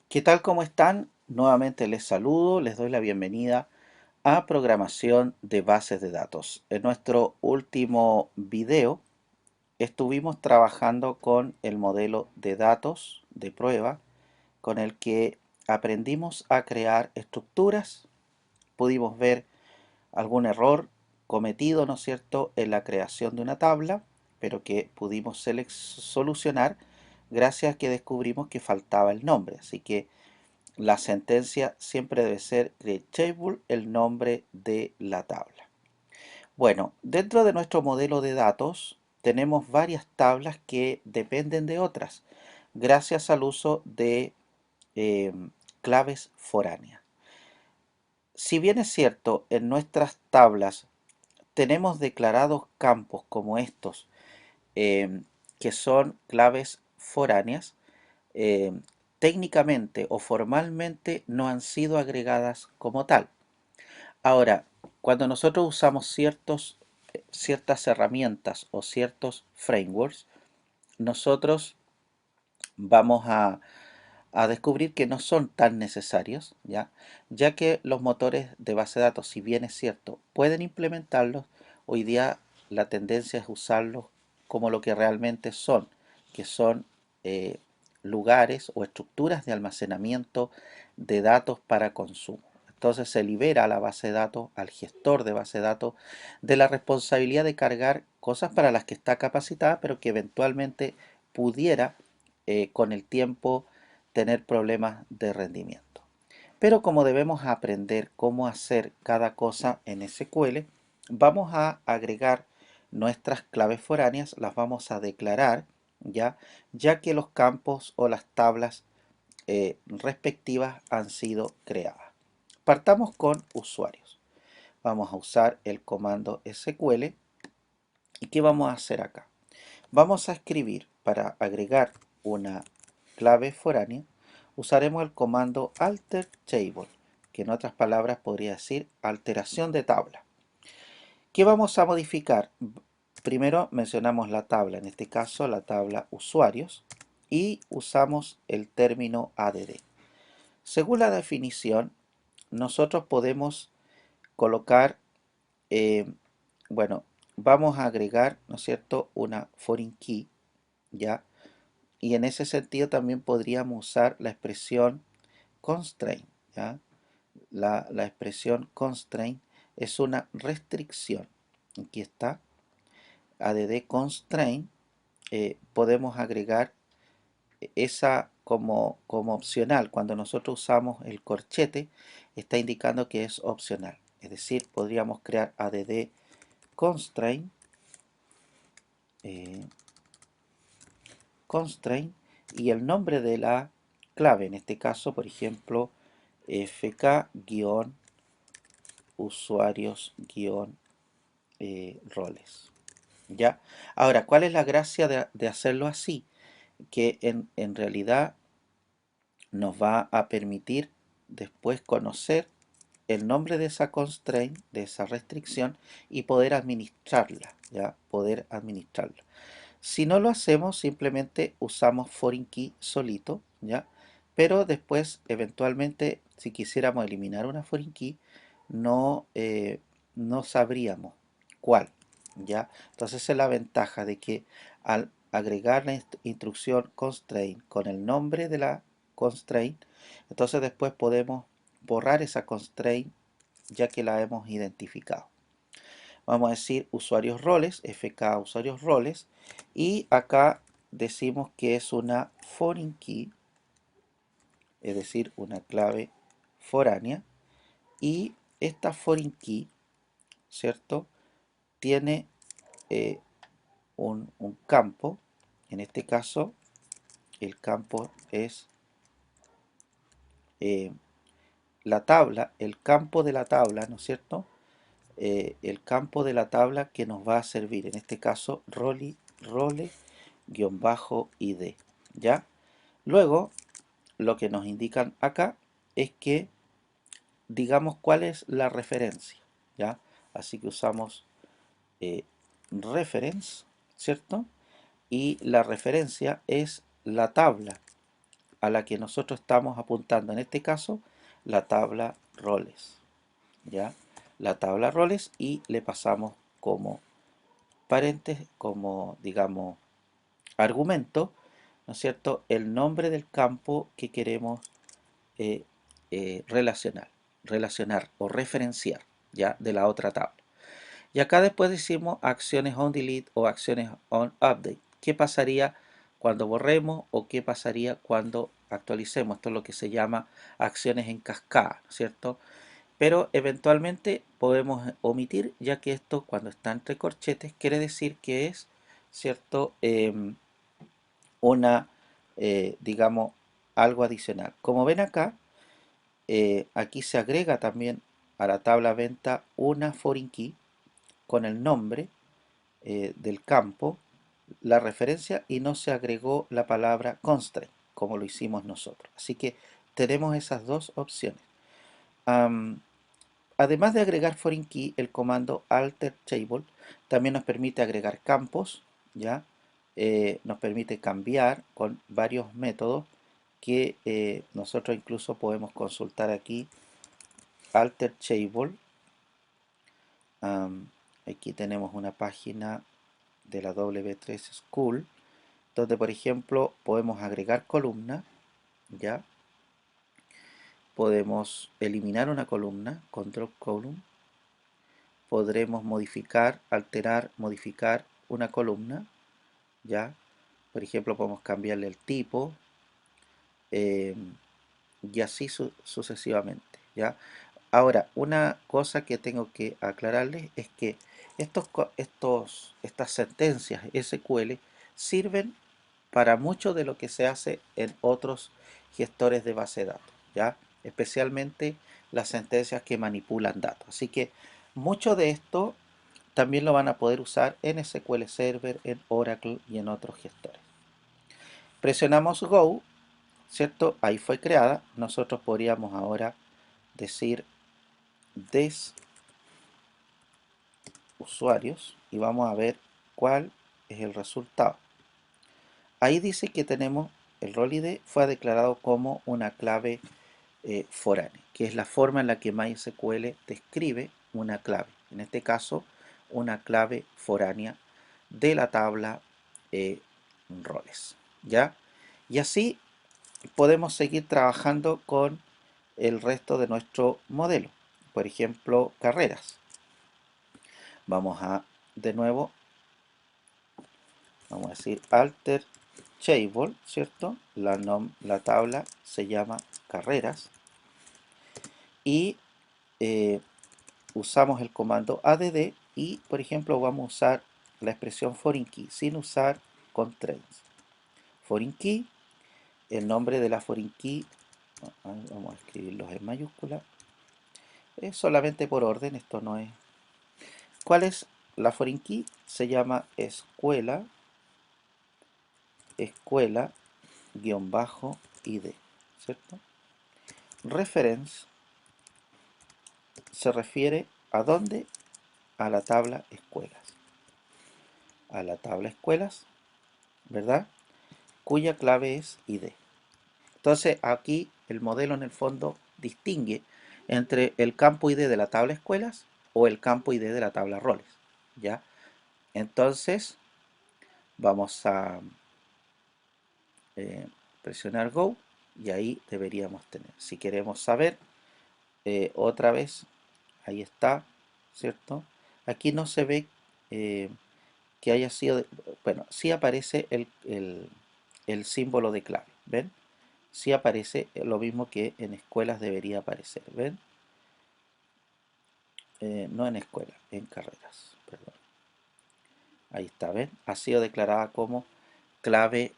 ¿Qué tal? ¿Cómo están? Nuevamente les saludo, les doy la bienvenida a programación de bases de datos. En nuestro último video estuvimos trabajando con el modelo de datos de prueba con el que aprendimos a crear estructuras, pudimos ver algún error cometido, ¿no es cierto?, en la creación de una tabla, pero que pudimos solucionar gracias a que descubrimos que faltaba el nombre. Así que la sentencia siempre debe ser de table, el nombre de la tabla. Bueno, dentro de nuestro modelo de datos tenemos varias tablas que dependen de otras, gracias al uso de eh, claves foráneas. Si bien es cierto, en nuestras tablas tenemos declarados campos como estos, eh, que son claves foráneas, eh, técnicamente o formalmente no han sido agregadas como tal. Ahora, cuando nosotros usamos ciertas herramientas o ciertos frameworks, nosotros vamos a descubrir que no son tan necesarios, ya que los motores de base de datos, si bien es cierto, pueden implementarlos, hoy día la tendencia es usarlos como lo que realmente son, que son eh, lugares o estructuras de almacenamiento de datos para consumo. Entonces se libera a la base de datos, al gestor de base de datos, de la responsabilidad de cargar cosas para las que está capacitada, pero que eventualmente pudiera con el tiempo tener problemas de rendimiento. Pero como debemos aprender cómo hacer cada cosa en SQL, vamos a agregar nuestras claves foráneas, las vamos a declarar, ya que los campos o las tablas respectivas han sido creadas. Partamos con usuarios. Vamos a usar el comando SQL. ¿Y qué vamos a hacer acá? Vamos a escribir para agregar una clave foránea, usaremos el comando alter table, que en otras palabras podría decir alteración de tabla. ¿Qué vamos a modificar? Primero mencionamos la tabla, en este caso la tabla usuarios, y usamos el término add. Según la definición, nosotros podemos colocar, eh, bueno, vamos a agregar, ¿no es cierto?, una foreign key, ¿ya? Y en ese sentido también podríamos usar la expresión constraint, ¿ya? La expresión constraint es una restricción. Aquí está, add constraint, podemos agregar esa como opcional. Cuando nosotros usamos el corchete, está indicando que es opcional. Es decir, podríamos crear add constraint, eh, constraint y el nombre de la clave, en este caso, por ejemplo, fk-usuarios-roles. ¿Ya? Ahora, ¿cuál es la gracia de hacerlo así? Que en realidad nos va a permitir después conocer el nombre de esa constraint, de esa restricción, y poder administrarla, ¿ya? Poder administrarla. Si no lo hacemos, simplemente usamos foreign key solito, ¿ya? Pero después, eventualmente, si quisiéramos eliminar una foreign key, no, no sabríamos cuál, ¿ya? Entonces esa es la ventaja de que al agregar la instrucción constraint con el nombre de la constraint, entonces después podemos borrar esa constraint ya que la hemos identificado. Vamos a decir usuarios roles, fk usuarios roles, y acá decimos que es una foreign key, es decir, una clave foránea, y esta foreign key, ¿cierto? Tiene eh, un campo, en este caso el campo es eh, la tabla, el campo de la tabla, ¿no es cierto? El campo de la tabla que nos va a servir, en este caso role-id, ¿ya? Luego, lo que nos indican acá es que digamos cuál es la referencia, ¿ya? Así que usamos eh, reference, ¿cierto? Y la referencia es la tabla a la que nosotros estamos apuntando, en este caso, la tabla roles, ¿ya? La tabla roles y le pasamos como paréntesis, como digamos argumento, ¿no es cierto?, el nombre del campo que queremos eh, relacionar o referenciar, ¿ya? De la otra tabla. Y acá después decimos acciones on delete o acciones on update. ¿Qué pasaría cuando borremos o qué pasaría cuando actualicemos? Esto es lo que se llama acciones en cascada, ¿cierto? Pero eventualmente podemos omitir, ya que esto cuando está entre corchetes quiere decir que es, ¿cierto? Una, digamos, algo adicional. Como ven acá, aquí se agrega también a la tabla venta una foreign key con el nombre del campo, la referencia, y no se agregó la palabra constraint como lo hicimos nosotros. Así que tenemos esas dos opciones. Am, Además de agregar foreign key, el comando alter table también nos permite agregar campos, ¿ya? Nos permite cambiar con varios métodos que nosotros incluso podemos consultar aquí. Alter table, aquí tenemos una página de la W3 School, donde por ejemplo podemos agregar columna, ¿ya? Podemos eliminar una columna con drop column. Podremos modificar, alterar, modificar una columna, ¿ya? Por ejemplo, podemos cambiarle el tipo eh, y así sucesivamente, ¿ya? Ahora, una cosa que tengo que aclararles es que estas sentencias SQL sirven para mucho de lo que se hace en otros gestores de base de datos, ¿ya? Especialmente las sentencias que manipulan datos. Así que mucho de esto también lo van a poder usar en SQL Server, en Oracle y en otros gestores. Presionamos Go, ¿cierto? Ahí fue creada. Nosotros podríamos ahora decir des usuarios y vamos a ver cuál es el resultado. Ahí dice que tenemos el rol ID fue declarado como una clave foránea, que es la forma en la que MySQL describe una clave. En este caso, una clave foránea de la tabla roles, ¿ya? Y así podemos seguir trabajando con el resto de nuestro modelo. Por ejemplo, carreras. Vamos a, de nuevo, vamos a decir alter table, ¿cierto? La tabla se llama carreras y usamos el comando add y, por ejemplo, vamos a usar la expresión foreign key sin usar constraints. Foreign key, el nombre de la foreign key, vamos a escribirlos en mayúscula, es solamente por orden, esto no es. ¿Cuál es la foreign key? Se llama escuela-id, ¿cierto? Reference se refiere a dónde, a la tabla escuelas. A la tabla escuelas, ¿verdad? Cuya clave es id. Entonces aquí el modelo en el fondo distingue entre el campo id de la tabla escuelas o el campo id de la tabla roles, ¿ya? Entonces vamos a presionar Go y ahí deberíamos tener. Si queremos saber otra vez, ahí está, ¿cierto? Aquí no se ve eh, que haya sido, bueno, sí aparece el símbolo de clave, ¿ven? Sí aparece lo mismo que en escuelas debería aparecer, ¿ven? No en escuelas, en carreras, perdón. Ahí está, ¿ven? Ha sido declarada como clave,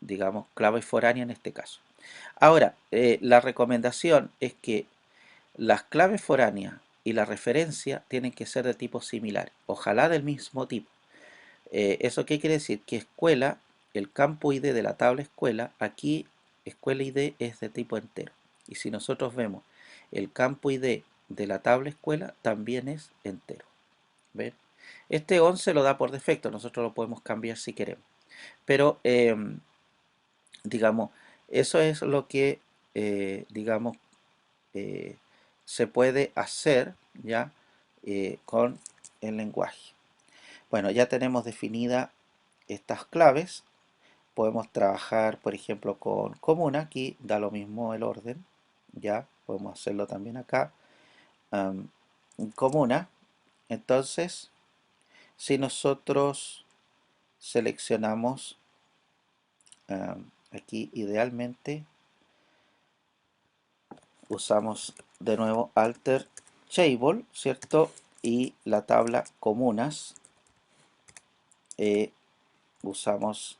digamos, clave foránea en este caso. Ahora, la recomendación es que las claves foráneas y la referencia tienen que ser de tipo similar, ojalá del mismo tipo. ¿Eso qué quiere decir? Que escuela, el campo ID de la tabla escuela, aquí escuela ID es de tipo entero. Y si nosotros vemos el campo ID de la tabla escuela, también es entero. ¿Ven? Este 11 lo da por defecto, nosotros lo podemos cambiar si queremos. Pero Digamos, eso es lo que, digamos, eh, se puede hacer ya con el lenguaje. Bueno, ya tenemos definidas estas claves. Podemos trabajar, por ejemplo, con comuna. Aquí da lo mismo el orden. Ya podemos hacerlo también acá. Am, comuna. Entonces, si nosotros seleccionamos aquí idealmente, usamos de nuevo Alter Table, ¿cierto? Y la tabla comunas, usamos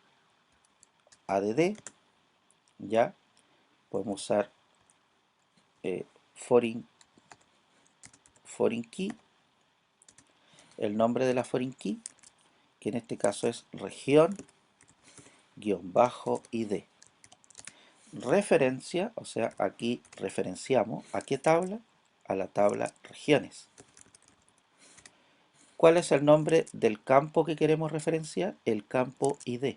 add, ya. Podemos usar eh, foreign, foreign key, el nombre de la foreign key, que en este caso es región-id. Referencia, o sea, aquí referenciamos a qué tabla, a la tabla regiones. ¿Cuál es el nombre del campo que queremos referenciar? El campo ID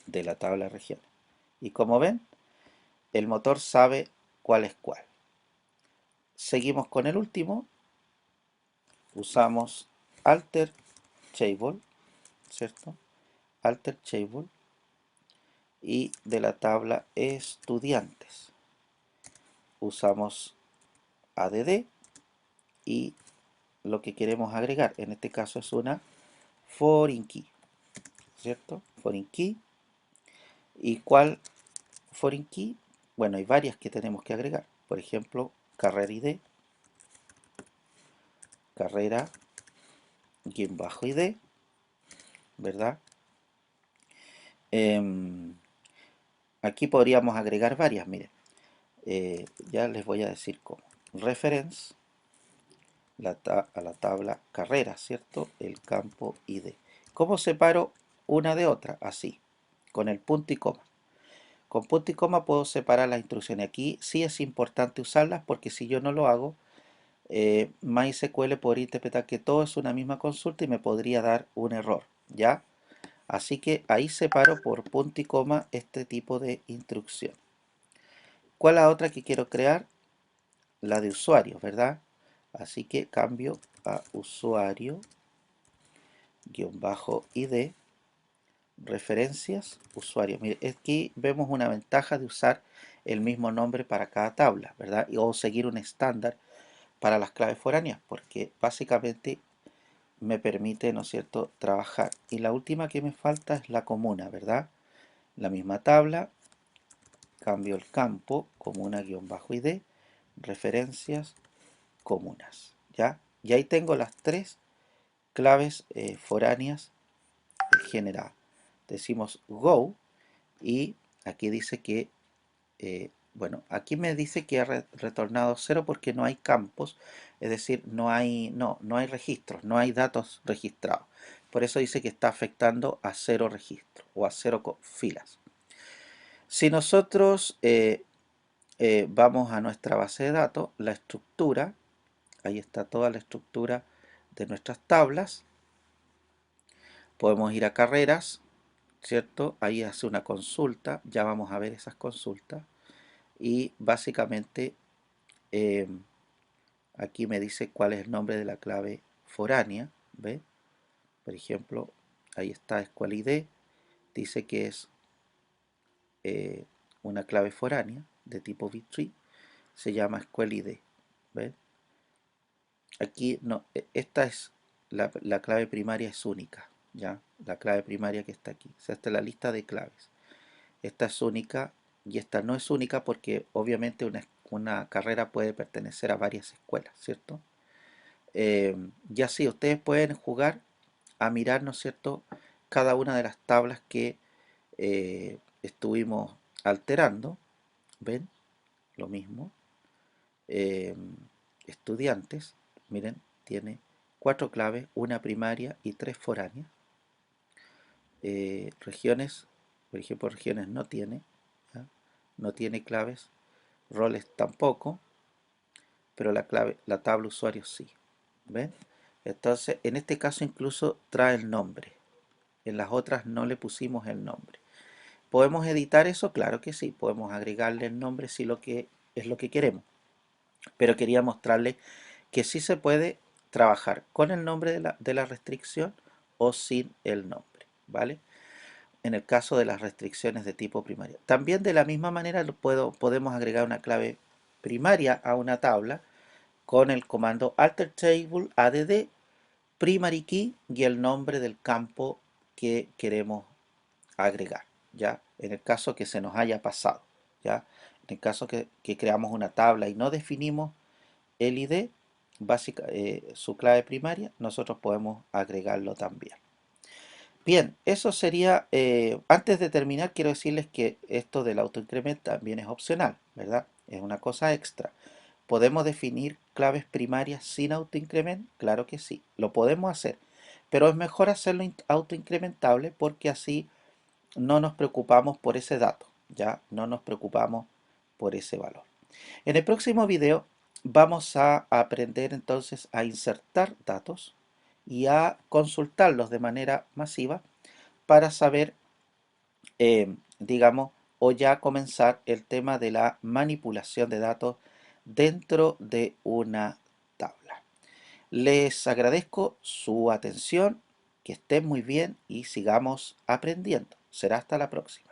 de la tabla regiones. Y como ven, el motor sabe cuál es cuál. Seguimos con el último, usamos Alter Table, ¿cierto? Alter Table y de la tabla estudiantes usamos add y lo que queremos agregar, en este caso es una foreign key, ¿cierto? Foreign key. ¿Y cuál foreign key? Bueno, hay varias que tenemos que agregar. Por ejemplo, carrera ID, carrera guión bajo ID, ¿verdad? Aquí podríamos agregar varias, miren. Ya les voy a decir cómo. Reference, a la tabla carrera, ¿cierto? El campo ID. ¿Cómo separo una de otra? Así, con el punto y coma. Con punto y coma puedo separar las instrucciones. Aquí sí es importante usarlas porque si yo no lo hago, MySQL podría interpretar que todo es una misma consulta y me podría dar un error, ¿ya? Así que ahí separo por punto y coma este tipo de instrucción. ¿Cuál es la otra que quiero crear? La de usuario, ¿verdad? Así que cambio a usuario-id, referencias, usuario. Mire, aquí vemos una ventaja de usar el mismo nombre para cada tabla, ¿verdad? O seguir un estándar para las claves foráneas, porque básicamente me permite, ¿no es cierto?, trabajar. Y la última que me falta es la comuna, ¿verdad? La misma tabla, cambio el campo, comuna-id, referencias, comunas, ¿ya? Y ahí tengo las tres claves foráneas generadas. Decimos go y aquí dice que, bueno, aquí me dice que ha retornado 0 porque no hay campos, es decir, no hay registros, no hay datos registrados. Por eso dice que está afectando a 0 registros o a 0 filas. Si nosotros vamos a nuestra base de datos, la estructura, ahí está toda la estructura de nuestras tablas. Podemos ir a carreras, ¿cierto? Ahí hace una consulta, ya vamos a ver esas consultas. Y básicamente eh, aquí me dice cuál es el nombre de la clave foránea, ¿ve? Por ejemplo, ahí está SQLID, dice que es eh, una clave foránea de tipo bit-tree, se llama SQLID, ¿ve? Aquí no, esta es la clave primaria es única, ¿ya? La clave primaria que está aquí, o sea, esta es la lista de claves. Esta es única y esta no es única porque obviamente una carrera puede pertenecer a varias escuelas, ¿cierto? Y así ustedes pueden jugar a mirar, ¿no es cierto?, cada una de las tablas que estuvimos alterando. ¿Ven? Lo mismo. Eh, estudiantes, miren, tiene 4 claves, una primaria y 3 foráneas. Regiones, por ejemplo, regiones no tiene, ¿ya? No tiene claves, roles tampoco, pero la tabla usuario sí. ¿Ven? Entonces, en este caso incluso trae el nombre. En las otras no le pusimos el nombre. ¿Podemos editar eso? Claro que sí, podemos agregarle el nombre si lo que es lo que queremos, pero quería mostrarles que sí se puede trabajar con el nombre de la restricción o sin el nombre, ¿vale? En el caso de las restricciones de tipo primaria. También de la misma manera podemos agregar una clave primaria a una tabla con el comando alter table add primary key y el nombre del campo que queremos agregar, ¿ya? En el caso que se nos haya pasado, ¿ya? En el caso que creamos una tabla y no definimos el ID, su clave primaria, nosotros podemos agregarlo también. Bien, eso sería, antes de terminar, quiero decirles que esto del autoincrement también es opcional, ¿verdad? Es una cosa extra. ¿Podemos definir claves primarias sin autoincrement? Claro que sí, lo podemos hacer, pero es mejor hacerlo autoincrementable porque así no nos preocupamos por ese dato, ya no nos preocupamos por ese valor. En el próximo video vamos a aprender entonces a insertar datos y a consultarlos de manera masiva para saber, digamos, o ya comenzar el tema de la manipulación de datos dentro de una tabla. Les agradezco su atención, que estén muy bien y sigamos aprendiendo. Será hasta la próxima.